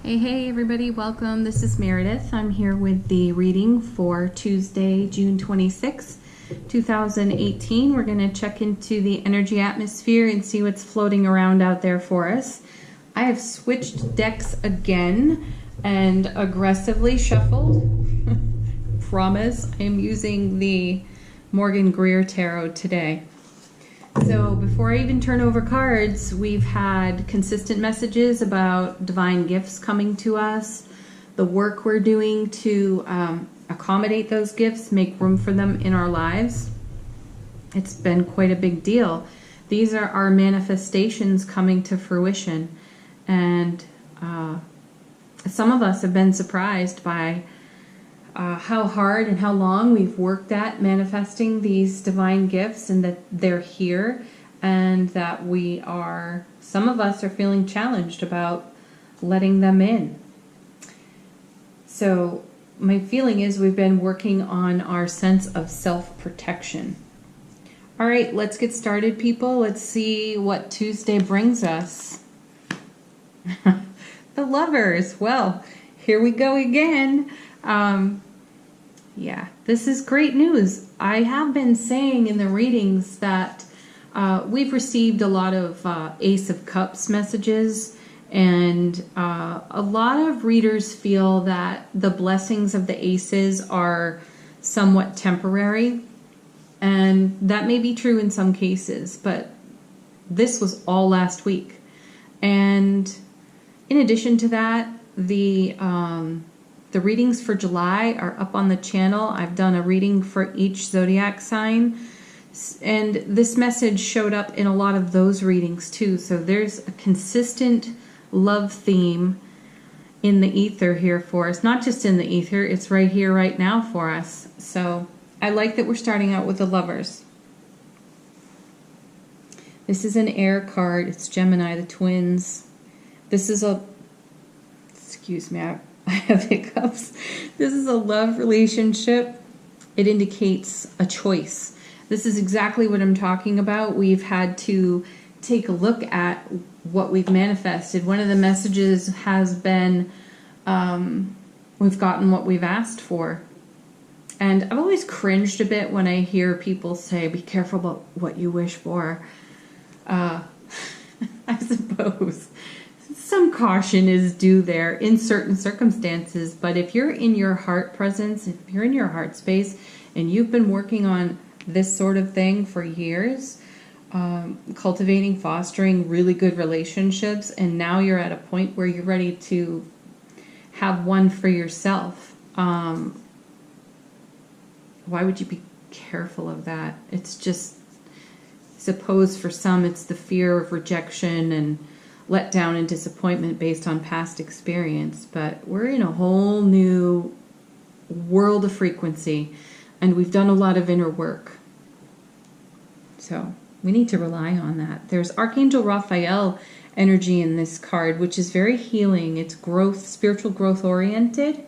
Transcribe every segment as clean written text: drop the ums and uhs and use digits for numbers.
Hey everybody, welcome. This is Meredith. I'm here with the reading for Tuesday, June 26th, 2018. We're going to check into the energy atmosphere and see what's floating around out there for us. I have switched decks again and aggressively shuffled. Promise, I am using the Morgan Greer Tarot today. So before I even turn over cards, we've had consistent messages about divine gifts coming to us, the work we're doing to accommodate those gifts, make room for them in our lives. It's been quite a big deal. These are our manifestations coming to fruition, and some of us have been surprised by how hard and how long we've worked at manifesting these divine gifts, and that they're here, and that some of us are feeling challenged about letting them in. So my feeling is we've been working on our sense of self-protection. All right, let's get started, people. Let's see what Tuesday brings us. The Lovers. Well, here we go again. Yeah, this is great news. I have been saying in the readings that we've received a lot of Ace of Cups messages, and a lot of readers feel that the blessings of the aces are somewhat temporary, and that may be true in some cases, but this was all last week. And in addition to that, the readings for July are up on the channel. I've done a reading for each zodiac sign, and this message showed up in a lot of those readings too. So there's a consistent love theme in the ether here for us. Not just in the ether, it's right here, right now for us. So I like that we're starting out with the Lovers. This is an air card. It's Gemini, the twins. This is excuse me, I have hiccups. This is a love relationship. It indicates a choice. This is exactly what I'm talking about. We've had to take a look at what we've manifested. One of the messages has been we've gotten what we've asked for. And I've always cringed a bit when I hear people say, be careful about what you wish for. I suppose some caution is due there in certain circumstances, but if you're in your heart presence, if you're in your heart space, and you've been working on this sort of thing for years, cultivating, fostering really good relationships, and now you're at a point where you're ready to have one for yourself, why would you be careful of that? It's just, I suppose for some it's the fear of rejection and letdown and disappointment based on past experience, but we're in a whole new world of frequency, and we've done a lot of inner work. So we need to rely on that. There's Archangel Raphael energy in this card, which is very healing. It's growth, spiritual growth oriented,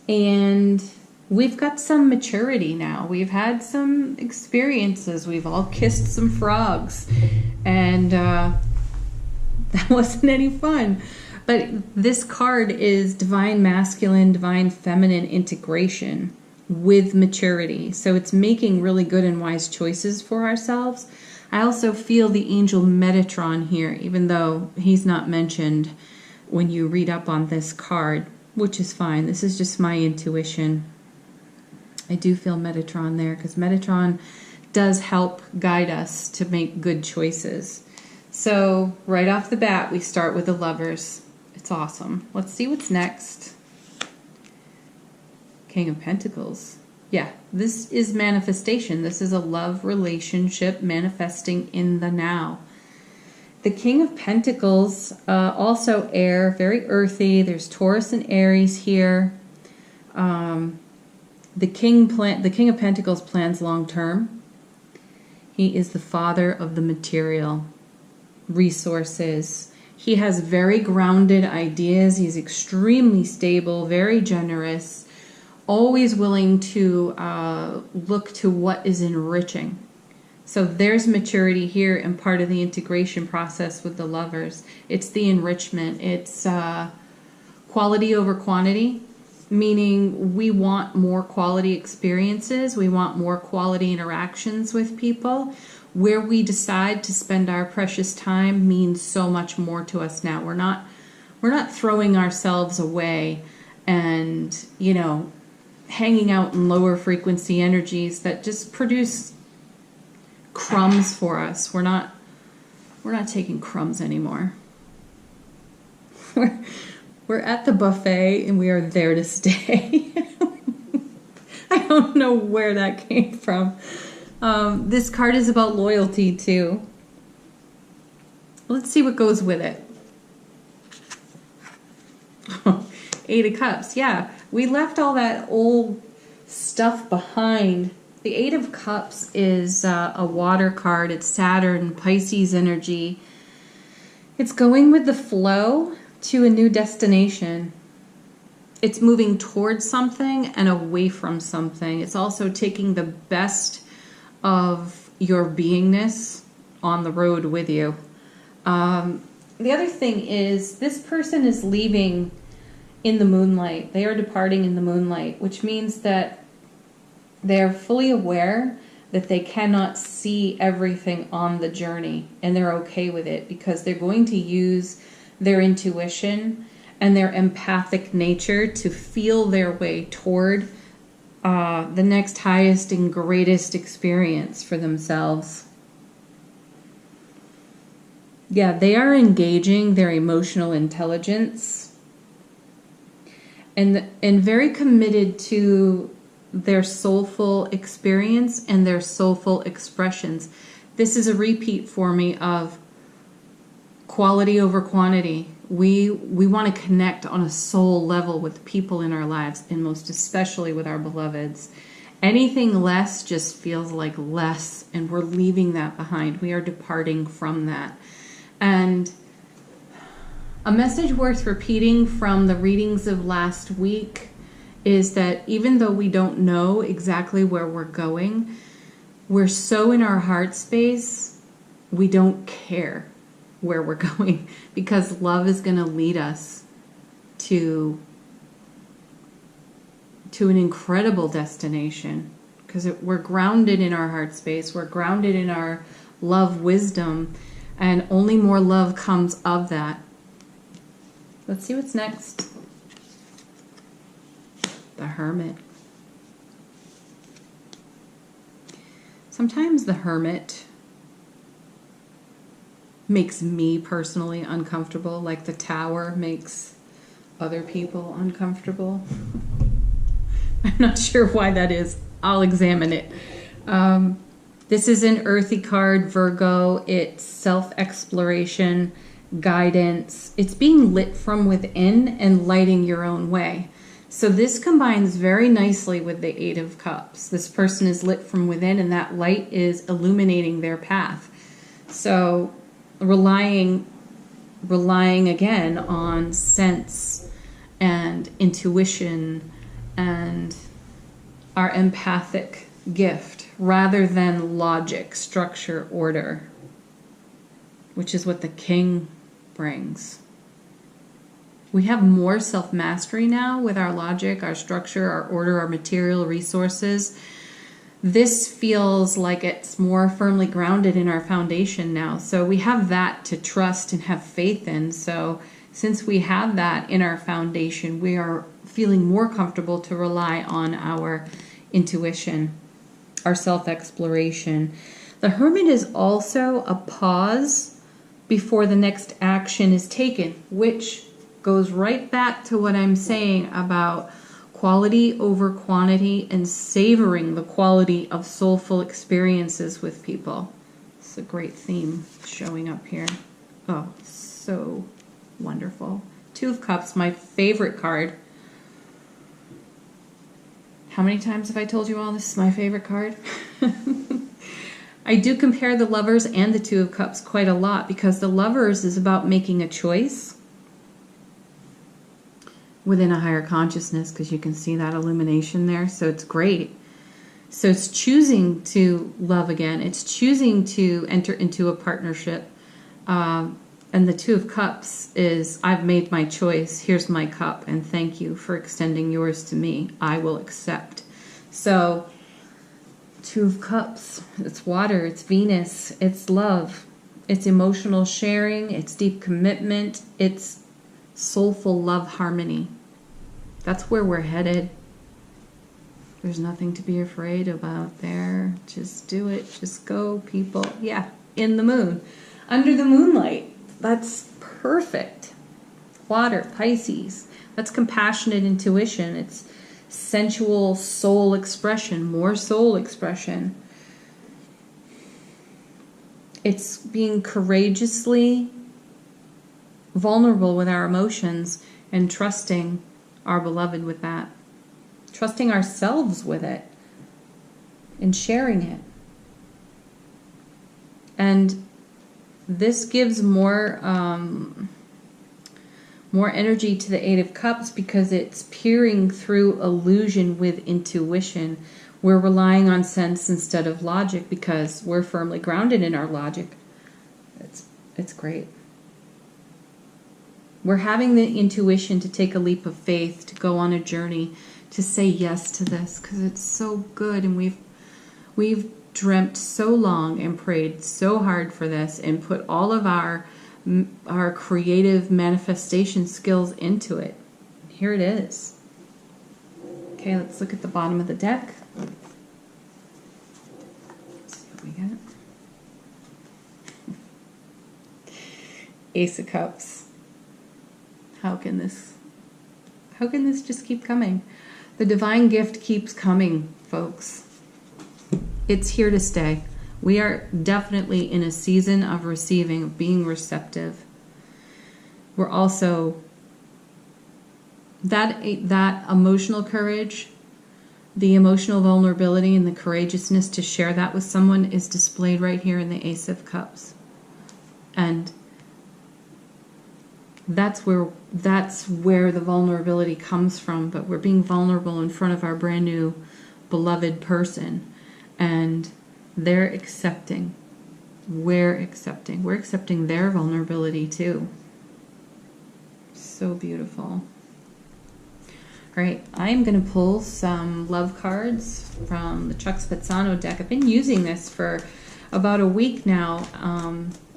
and we've got some maturity now. We've had some experiences. We've all kissed some frogs, and that wasn't any fun. But this card is divine masculine, divine feminine integration with maturity. So it's making really good and wise choices for ourselves. I also feel the angel Metatron here, even though he's not mentioned when you read up on this card, which is fine. This is just my intuition. I do feel Metatron there because Metatron does help guide us to make good choices. So right off the bat, we start with the Lovers. It's awesome. Let's see what's next. King of Pentacles. Yeah, this is manifestation. This is a love relationship manifesting in the now. The King of Pentacles, also air, very earthy. There's Taurus and Aries here. The King of Pentacles plans long term. He is the father of the material resources. He has very grounded ideas. He's extremely stable, very generous, always willing to look to what is enriching. So there's maturity here, and part of the integration process with the Lovers. It's the enrichment. It's quality over quantity, meaning we want more quality experiences. We want more quality interactions with people. Where we decide to spend our precious time means so much more to us now. We're not throwing ourselves away and, hanging out in lower frequency energies that just produce crumbs for us. We're not taking crumbs anymore. We're at the buffet and we are there to stay. I don't know where that came from. This card is about loyalty too. Let's see what goes with it. Eight of Cups. Yeah, we left all that old stuff behind. The Eight of Cups is a water card. It's Saturn, Pisces energy. It's going with the flow to a new destination. It's moving towards something and away from something. It's also taking the best of your beingness on the road with you. The other thing is this person is leaving in the moonlight. They are departing in the moonlight, which means that they're fully aware that they cannot see everything on the journey, and they're okay with it because they're going to use their intuition and their empathic nature to feel their way toward the next highest and greatest experience for themselves. Yeah, they are engaging their emotional intelligence and very committed to their soulful experience and their soulful expressions. This is a repeat for me of quality over quantity. We want to connect on a soul level with people in our lives, and most especially with our beloveds. Anything less just feels like less, and we're leaving that behind. We are departing from that. And a message worth repeating from the readings of last week is that even though we don't know exactly where we're going, we're so in our heart space, we don't care where we're going, because love is going to lead us to an incredible destination, because we're grounded in our heart space, we're grounded in our love wisdom, and only more love comes of that. Let's see what's next. The Hermit. Sometimes the Hermit makes me personally uncomfortable, like the Tower makes other people uncomfortable. I'm not sure why that is. I'll examine it. This is an earthy card, Virgo. It's self-exploration, guidance. It's being lit from within and lighting your own way. So this combines very nicely with the Eight of Cups. This person is lit from within, and that light is illuminating their path. So relying again on sense and intuition and our empathic gift rather than logic, structure, order, which is what the King brings. We have more self-mastery now with our logic, our structure, our order, our material resources. This feels like it's more firmly grounded in our foundation now. So we have that to trust and have faith in. So since we have that in our foundation, we are feeling more comfortable to rely on our intuition, our self-exploration. The Hermit is also a pause before the next action is taken, which goes right back to what I'm saying about quality over quantity and savoring the quality of soulful experiences with people. It's a great theme showing up here. Oh, so wonderful. Two of Cups, my favorite card. How many times have I told you all this is my favorite card? I do compare the Lovers and the Two of Cups quite a lot, because the Lovers is about making a choice within a higher consciousness, because you can see that illumination there. So it's great. So it's choosing to love again. It's choosing to enter into a partnership. And the Two of Cups is, I've made my choice. Here's my cup, and thank you for extending yours to me. I will accept. So, Two of Cups, it's water, it's Venus, it's love, it's emotional sharing, it's deep commitment, it's soulful love harmony. That's where we're headed. There's nothing to be afraid about there. Just do it. Just go, people. Yeah, in the moon. Under the moonlight. That's perfect. Water, Pisces. That's compassionate intuition. It's sensual soul expression. More soul expression. It's being courageously vulnerable with our emotions and trusting our beloved with that. Trusting ourselves with it and sharing it. And this gives more energy to the Eight of Cups because it's peering through illusion with intuition. We're relying on sense instead of logic because we're firmly grounded in our logic. It's great. We're having the intuition to take a leap of faith, to go on a journey, to say yes to this because it's so good, and we've dreamt so long and prayed so hard for this and put all of our creative manifestation skills into it. Here it is. Okay, let's look at the bottom of the deck. Let's see what we get. Ace of Cups. How can this just keep coming? The divine gift keeps coming, folks. It's here to stay. We are definitely in a season of receiving, of being receptive. We're also, that emotional courage, the emotional vulnerability and the courageousness to share that with someone is displayed right here in the Ace of Cups. And that's where the vulnerability comes from, but we're being vulnerable in front of our brand new beloved person, and they're accepting. We're accepting their vulnerability too. So beautiful. All right, I'm going to pull some love cards from the Chuck Spezzano deck. I've been using this for about a week now.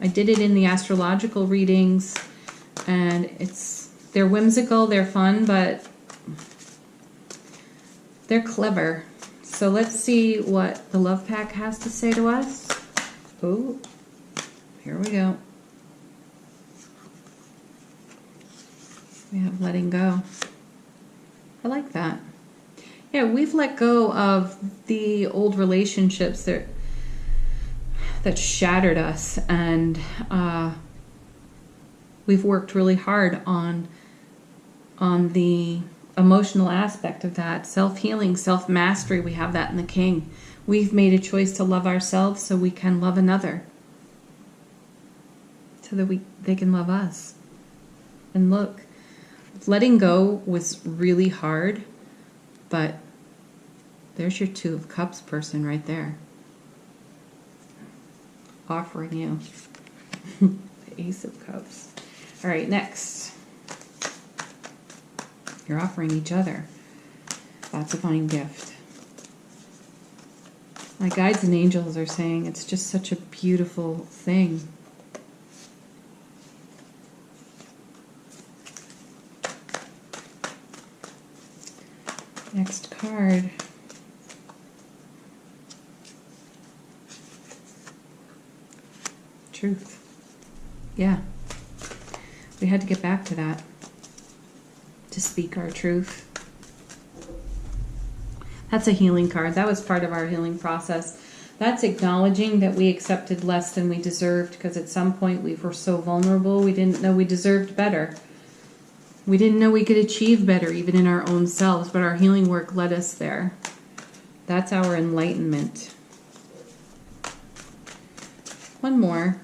I did it in the astrological readings, and they're whimsical, they're fun, but they're clever. So let's see what the love pack has to say to us. Oh, here we go. We have letting go. I like that. Yeah, we've let go of the old relationships that shattered us, and we've worked really hard on the emotional aspect of that. Self-healing, self-mastery, we have that in the King. We've made a choice to love ourselves so we can love another. So that they can love us. And look, letting go was really hard, but there's your Two of Cups person right there. Offering you the Ace of Cups. All right, next. You're offering each other. That's a fine gift. My guides and angels are saying it's just such a beautiful thing. Next card. Truth. Yeah. We had to get back to that. To speak our truth. That's a healing card. That was part of our healing process. That's acknowledging that we accepted less than we deserved, because at some point we were so vulnerable we didn't know we deserved better. We didn't know we could achieve better even in our own selves, but our healing work led us there. That's our enlightenment. One more.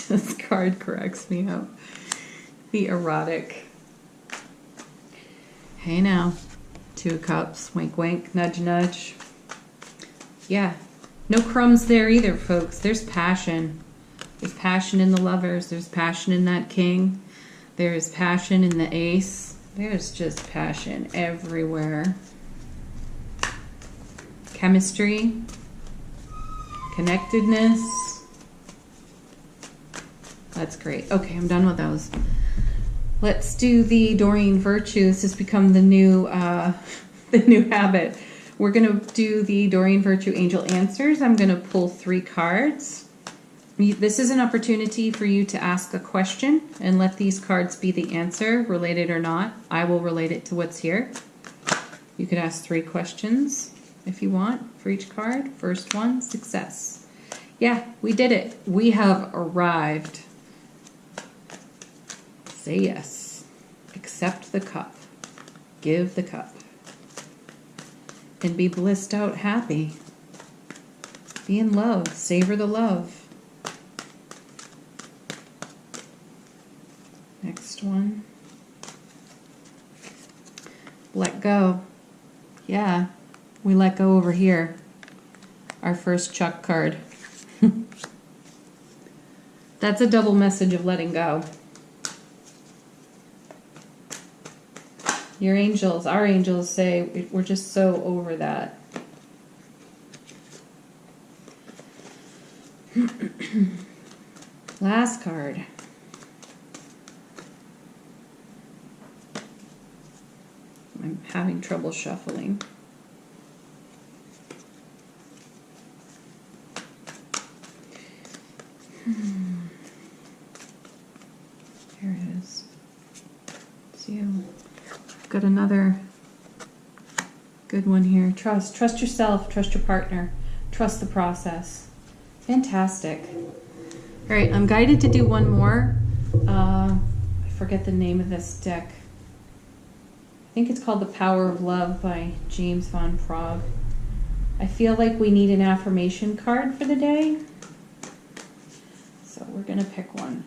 This card cracks me up. The erotic. Hey now. Two of Cups, wink, wink, nudge, nudge. Yeah, no crumbs there either, folks. There's passion. There's passion in the Lovers. There's passion in that King. There's passion in the Ace. There's just passion everywhere. Chemistry. Connectedness. That's great. Okay, I'm done with those. Let's do the Doreen Virtue. This has become the new habit. We're going to do the Doreen Virtue Angel Answers. I'm going to pull 3 cards. This is an opportunity for you to ask a question and let these cards be the answer, related or not. I will relate it to what's here. You could ask 3 questions if you want for each card. First one, success. Yeah, we did it. We have arrived. Say yes. Accept the cup. Give the cup. And be blissed out happy. Be in love. Savor the love. Next one. Let go. Yeah, we let go over here. Our first Chuck card. That's a double message of letting go. Your angels, our angels say we're just so over that. Last card. I'm having trouble shuffling. There it is. It's you. I've got another good one here. Trust. Trust yourself. Trust your partner. Trust the process. Fantastic. All right, I'm guided to do one more. I forget the name of this deck. I think it's called The Power of Love by James Van Praagh. I feel like we need an affirmation card for the day. So we're going to pick one.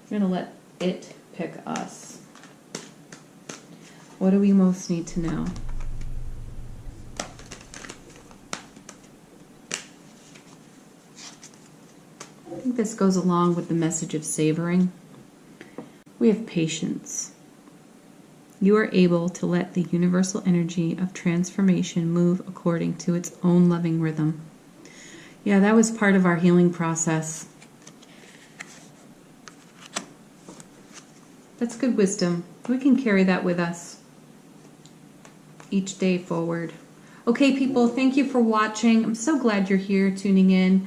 We're going to let it pick us. What do we most need to know? I think this goes along with the message of savoring. We have patience. You are able to let the universal energy of transformation move according to its own loving rhythm. Yeah, that was part of our healing process. That's good wisdom. We can carry that with us each day forward. Okay, people, thank you for watching. I'm so glad you're here tuning in.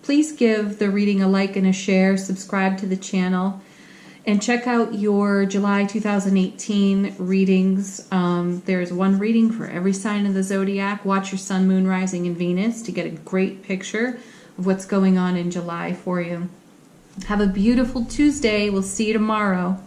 Please give the reading a like and a share. Subscribe to the channel. And check out your July 2018 readings. There's one reading for every sign of the zodiac. Watch your sun, moon, rising, and Venus to get a great picture of what's going on in July for you. Have a beautiful Tuesday. We'll see you tomorrow.